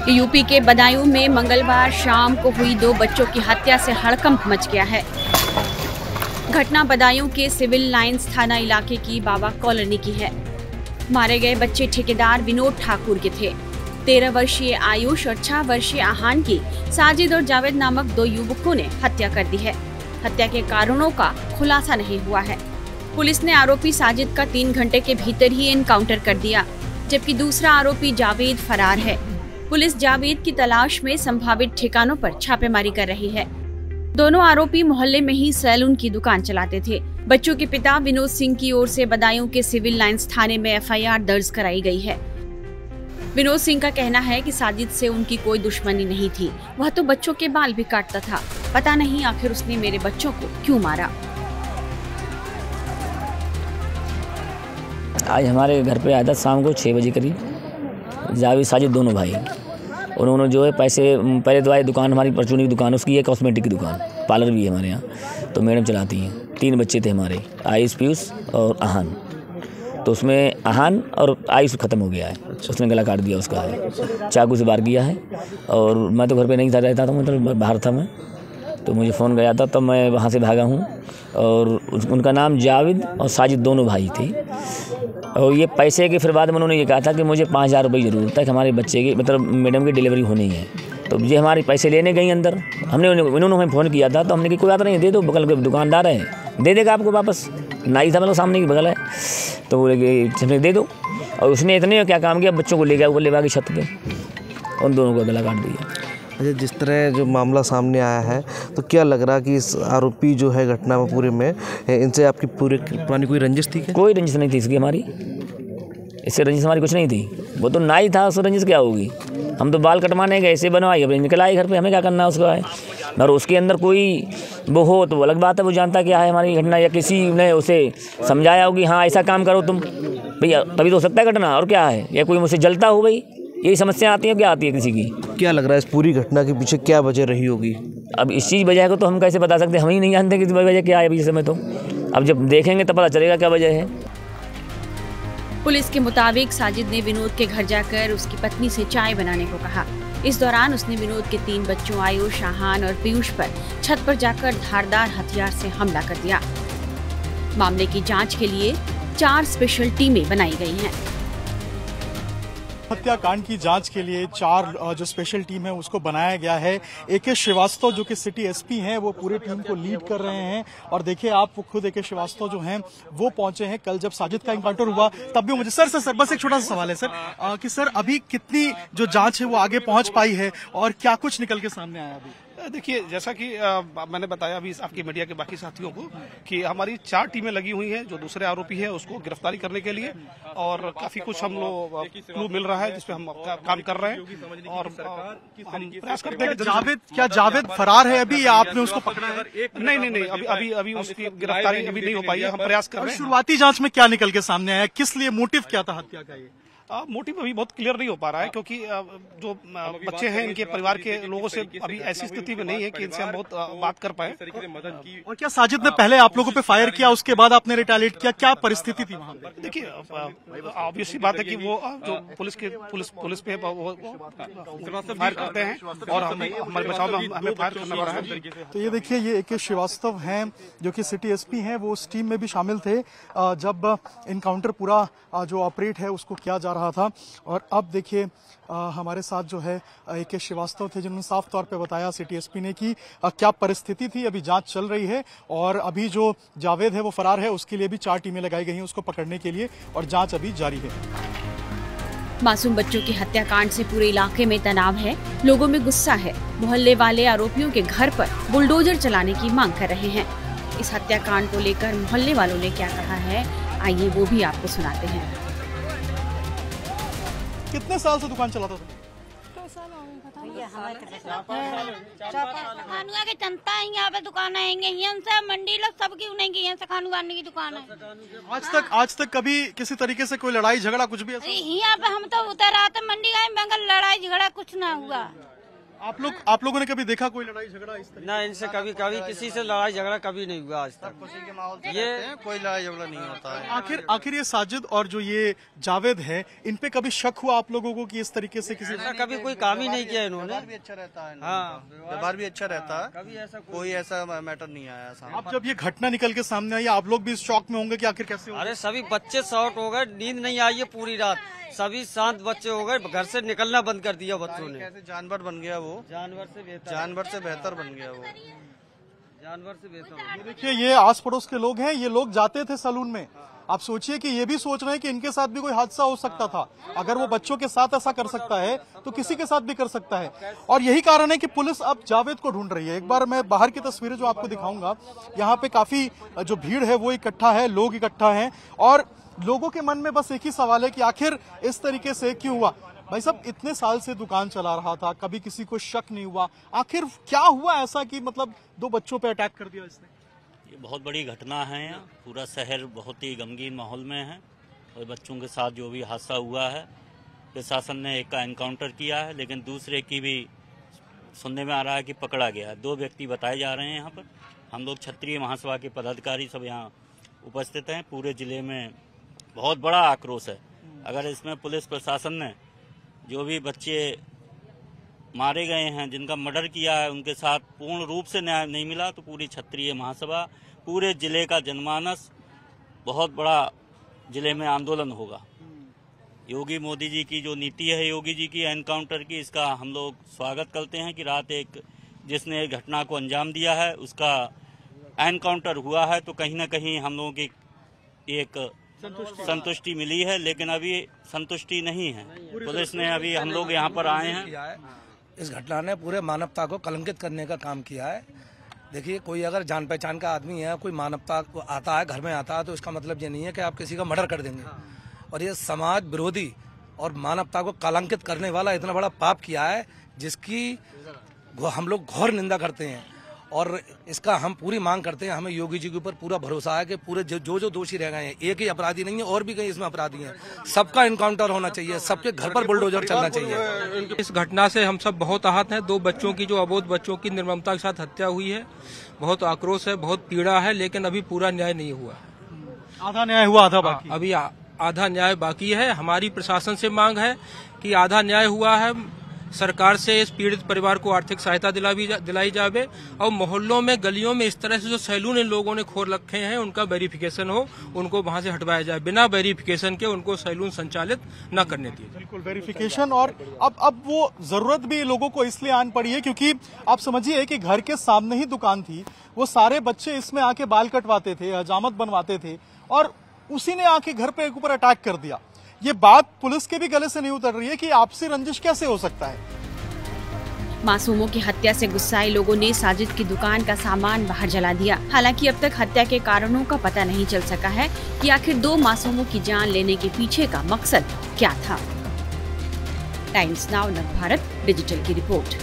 UP के बदायूं में मंगलवार शाम को हुई 2 बच्चों की हत्या से हड़कंप मच गया है। घटना बदायूं के सिविल लाइंस थाना इलाके की बाबा कॉलोनी की है। मारे गए बच्चे ठेकेदार विनोद ठाकुर के थे। 13 वर्षीय आयुष और 6 वर्षीय आहान की साजिद और जावेद नामक 2 युवकों ने हत्या कर दी है। हत्या के कारणों का खुलासा नहीं हुआ है। पुलिस ने आरोपी साजिद का 3 घंटे के भीतर ही एनकाउंटर कर दिया, जबकि दूसरा आरोपी जावेद फरार है। पुलिस जावेद की तलाश में संभावित ठिकानों पर छापेमारी कर रही है। दोनों आरोपी मोहल्ले में ही सैलून की दुकान चलाते थे। बच्चों के पिता विनोद सिंह की ओर से बदायूं के सिविल लाइंस थाने में एफआईआर दर्ज कराई गई है। विनोद सिंह का कहना है कि साजिद से उनकी कोई दुश्मनी नहीं थी, वह तो बच्चों के बाल भी काटता था। पता नहीं आखिर उसने मेरे बच्चों को क्यों मारा। आज हमारे घर पे आया था शाम को 6 बजे करीब जावेद साजिद दोनों भाई। उन्होंने जो है पैसे पहले तो आए दुकान, हमारी परचूनी की दुकान, उसकी है कॉस्मेटिक की दुकान, पार्लर भी है हमारे यहाँ, तो मैडम चलाती हैं। 3 बच्चे थे हमारे, आयुष, पीयूष और आहान। तो उसमें आहान और आयुष ख़त्म हो गया है, उसने गला काट दिया उसका है, चाकू से वार किया है। और मैं तो घर पे नहीं था, रहता था, मतलब बाहर था मैं, तो मुझे फ़ोन गया था, तब मैं वहाँ से भागा हूँ। और उनका नाम जावेद और साजिद दोनों भाई थे। और ये पैसे के फिर बाद में उन्होंने ये कहा था कि मुझे 5000 रुपये की ज़रूरत है कि हमारे बच्चे की, मतलब मैडम की डिलीवरी होनी है। तो ये हमारे पैसे लेने गई अंदर। इन्होंने हमें फ़ोन किया था, तो हमने की कोई बात नहीं, दे दो, बगल के दुकानदार है, दे देगा आपको वापस। नाई था, मतलब सामने की बगल है, तो बोले दे दो। और उसने इतने क्या काम किया, बच्चों को ले गया, वो ले की छत पर, उन दोनों को गला काट दिया। अच्छा, जिस तरह जो मामला सामने आया है, तो क्या लग रहा कि इस आरोपी जो है घटना में पूरे में, इनसे आपकी पुरानी कोई रंजिश थी क्या? कोई रंजिश नहीं थी इसकी हमारी, इससे रंजिश हमारी कुछ नहीं थी। वो तो नाई था, उससे रंजिश क्या होगी? हम तो बाल कटवाने गए, ऐसे बनवाई, अपने निकल आए घर पे, हमें क्या करना है उसका है। और उसके अंदर कोई वो हो तो अलग बात है, वो जानता क्या है हमारी घटना, या किसी ने उसे समझाया होगी हाँ ऐसा काम करो तुम, भैया तभी तो हो सकता है घटना, और क्या है, या कोई मुझसे जलता हो, भाई यही समस्या आती है, क्या आती है किसी की। क्या लग रहा है इस पूरी घटना के पीछे क्या वजह रही होगी? अब इस चीज़ वजह को तो हम कैसे बता सकते हैं, हम ही नहीं जानते कि वजह क्या है अभी इस समय। तो अब जब देखेंगे तब पता चलेगा क्या वजह है। पुलिस के मुताबिक साजिद ने विनोद के घर जाकर उसकी पत्नी से चाय बनाने को कहा। इस दौरान उसने विनोद के 3 बच्चों आयुष, आहान और पीयूष पर छत पर जाकर धारदार हथियार से हमला कर दिया। मामले की जांच के लिए 4 स्पेशल टीमें बनाई गई हैं। हत्याकांड की जांच के लिए 4 जो स्पेशल टीम है उसको बनाया गया है। AK श्रीवास्तव जो कि सिटी SP हैं, वो पूरे टीम को लीड कर रहे हैं। और देखिए आप, वो खुद AK श्रीवास्तव जो हैं वो पहुंचे हैं। कल जब साजिद का एनकाउंटर हुआ तब भी मुझे सर बस एक छोटा सा सवाल है सर, कि सर अभी कितनी जो जांच है वो आगे पहुंच पाई है और क्या कुछ निकल के सामने आया अभी? देखिए, जैसा कि मैंने बताया अभी आपकी मीडिया के बाकी साथियों को कि हमारी 4 टीमें लगी हुई हैं जो दूसरे आरोपी है उसको गिरफ्तारी करने के लिए, और काफी कुछ हम लोग क्लू मिल रहा है जिसपे हम काम कर रहे हैं और हम प्रयास करते हैं। क्या जावेद फरार है अभी, या आपने उसको पकड़ा है? नहीं, अभी उसकी गिरफ्तारी अभी नहीं हो पाई है, हम प्रयास कर रहे हैं। शुरुआती जांच में क्या निकल के सामने आया, किस लिए, मोटिव क्या था हत्या का? ये मोटिव अभी बहुत क्लियर नहीं हो पा रहा है, क्योंकि जो बच्चे हैं इनके परिवार के लोगों से अभी ऐसी स्थिति में नहीं है कि इनसे हम बहुत बात कर पाए। और क्या साजिद ने पहले आप लोगों पे फायर किया, उसके बाद आपने रिटेलिएट किया, क्या परिस्थिति थी वहाँ पे? देखिए, ऑब्वियसली बात है कि वो जो पुलिस पे वो फायर करते हैं और हमारे बचाव में हमें फायर करना पड़ा है। तो ये देखिए, ये AK श्रीवास्तव हैं जो कि सिटी SP हैं, वो उस टीम में भी शामिल थे जब इनकाउंटर पूरा जो ऑपरेट है उसको किया जा रहा था। और अब देखिए हमारे साथ जो है AK श्रीवास्तव थे, जिन्होंने साफ तौर पे बताया सिटी SP ने कि क्या परिस्थिति थी। अभी जांच चल रही है और अभी जो जावेद है वो फरार है, उसके लिए भी 4 टीमें लगाई गई हैं उसको पकड़ने के लिए, और जांच अभी जारी है। मासूम बच्चों की हत्याकांड से पूरे इलाके में तनाव है, लोगों में गुस्सा है। मोहल्ले वाले आरोपियों के घर पर बुलडोजर चलाने की मांग कर रहे हैं। इस हत्याकांड को लेकर मोहल्ले वालों ने क्या कहा है, आइए वो भी आपको सुनाते हैं। कितने साल से दुकान चलाता था? खानुआ के जनता है यहाँ पे दुकान आएंगे, यहाँ मंडी लोग सबकी उनेंगे, यहाँ से खानुआने की दुकान है। आज तक कभी किसी तरीके से कोई लड़ाई झगड़ा कुछ भी ऐसा? यहाँ पे हम तो उतर आते मंडी गए, बंगल लड़ाई झगड़ा कुछ ना हुआ। आप लोगों ने कभी देखा कोई लड़ाई झगड़ा इस तरह? ना, इनसे कभी किसी से लड़ाई झगड़ा कभी नहीं हुआ आज तक। खुशी के माहौल से रहते हैं, कोई लड़ाई झगड़ा नहीं होता है। आखिर ये साजिद और जो ये जावेद है, इन पे कभी शक हुआ आप लोगों को कि इस तरीके से किसी ऐसा कभी कोई काम ही नहीं किया इन्होंने। व्यवहार भी अच्छा रहता है, हाँ, व्यवहार भी अच्छा रहता है, कभी ऐसा कोई ऐसा मैटर नहीं आया सामने। अब जब ये घटना निकल के सामने आई, आप लोग भी इस शौक में होंगे कि आखिर कैसे हुआ? अरे सभी बच्चे शॉर्ट हो गए, नींद नहीं आई है पूरी रात, सभी शांत बच्चे हो गए, घर से निकलना बंद कर दिया बच्चों ने। कैसे जानवर बन गया वो, जानवर से बेहतर बन गया वो, जानवर से बेहतर। देखिए, ये आस पड़ोस के लोग हैं, ये लोग जाते थे सैलून में। आप सोचिए कि ये भी सोच रहे हैं कि इनके साथ भी कोई हादसा हो सकता था। अगर वो बच्चों के साथ ऐसा कर सकता है तो किसी के साथ भी कर सकता है। और यही कारण है कि पुलिस अब जावेद को ढूंढ रही है। एक बार मैं बाहर की तस्वीरें जो आपको दिखाऊंगा, यहाँ पे काफी जो भीड़ है वो इकट्ठा है, लोग इकट्ठा हैं और लोगों के मन में बस एक ही सवाल है कि आखिर इस तरीके से क्यों हुआ। भाई साहब, इतने साल से दुकान चला रहा था, कभी किसी को शक नहीं हुआ, आखिर क्या हुआ ऐसा कि मतलब 2 बच्चों पे अटैक कर दिया इसने? ये बहुत बड़ी घटना है। पूरा शहर बहुत ही गमगीन माहौल में है और बच्चों के साथ जो भी हादसा हुआ है, प्रशासन ने एक का एनकाउंटर किया है, लेकिन दूसरे की भी सुनने में आ रहा है कि पकड़ा गया है। 2 व्यक्ति बताए जा रहे हैं। यहाँ पर हम लोग क्षत्रिय महासभा के पदाधिकारी सब यहाँ उपस्थित हैं। पूरे जिले में बहुत बड़ा आक्रोश है। अगर इसमें पुलिस प्रशासन ने जो भी बच्चे मारे गए हैं, जिनका मर्डर किया है, उनके साथ पूर्ण रूप से न्याय नहीं मिला तो पूरी क्षत्रिय महासभा, पूरे जिले का जनमानस, बहुत बड़ा जिले में आंदोलन होगा। योगी मोदी जी की जो नीति है, योगी जी की एनकाउंटर की, इसका हम लोग स्वागत करते हैं कि रात एक जिसने घटना को अंजाम दिया है उसका एनकाउंटर हुआ है, तो कहीं ना कहीं हम लोगों की एक संतुष्टि मिली है। लेकिन अभी संतुष्टि नहीं है। पुलिस ने अभी हम लोग यहाँ पर आए हैं, इस घटना ने पूरे मानवता को कलंकित करने का काम किया है। देखिए, कोई अगर जान पहचान का आदमी है, कोई मानवता को आता है, घर में आता है, तो इसका मतलब ये नहीं है कि आप किसी का मर्डर कर देंगे। और ये समाज विरोधी और मानवता को कलंकित करने वाला इतना बड़ा पाप किया है, जिसकी हम लोग घोर निंदा करते हैं और इसका हम पूरी मांग करते हैं। हमें योगी जी के ऊपर पूरा भरोसा है कि पूरे जो दोषी रह गए हैं, एक ही अपराधी नहीं है, और भी कई इसमें अपराधी हैं, सबका इनकाउंटर होना चाहिए, सबके घर पर बुलडोजर चलना चाहिए। इस घटना से हम सब बहुत आहत हैं। 2 बच्चों की, जो अबोध बच्चों की निर्ममता के साथ हत्या हुई है, बहुत आक्रोश है, बहुत पीड़ा है, लेकिन अभी पूरा न्याय नहीं हुआ। आधा न्याय हुआ, आधा बाकी। अभी आधा न्याय बाकी है। हमारी प्रशासन से मांग है कि आधा न्याय हुआ है, सरकार से इस पीड़ित परिवार को आर्थिक सहायता दिलाई जावे और मोहल्लों में, गलियों में इस तरह से जो सैलून इन लोगों ने खोल रखे हैं उनका वेरिफिकेशन हो, उनको वहां से हटवाया जाए। बिना वेरिफिकेशन के उनको सैलून संचालित न करने दिए। बिल्कुल, वेरिफिकेशन। और अब वो जरूरत भी लोगों को इसलिए आन पड़ी है क्योंकि आप समझिए कि घर के सामने ही दुकान थी, वो सारे बच्चे इसमें आके बाल कटवाते थे, हजामत बनवाते थे और उसी ने आके घर पे ऊपर अटैक कर दिया। ये बात पुलिस के भी गले से नहीं उतर रही है कि आपसी रंजिश कैसे हो सकता है। मासूमों की हत्या से गुस्साए लोगों ने साजिद की दुकान का सामान बाहर जला दिया। हालांकि अब तक हत्या के कारणों का पता नहीं चल सका है कि आखिर 2 मासूमों की जान लेने के पीछे का मकसद क्या था। टाइम्स नाउ नव भारत डिजिटल की रिपोर्ट।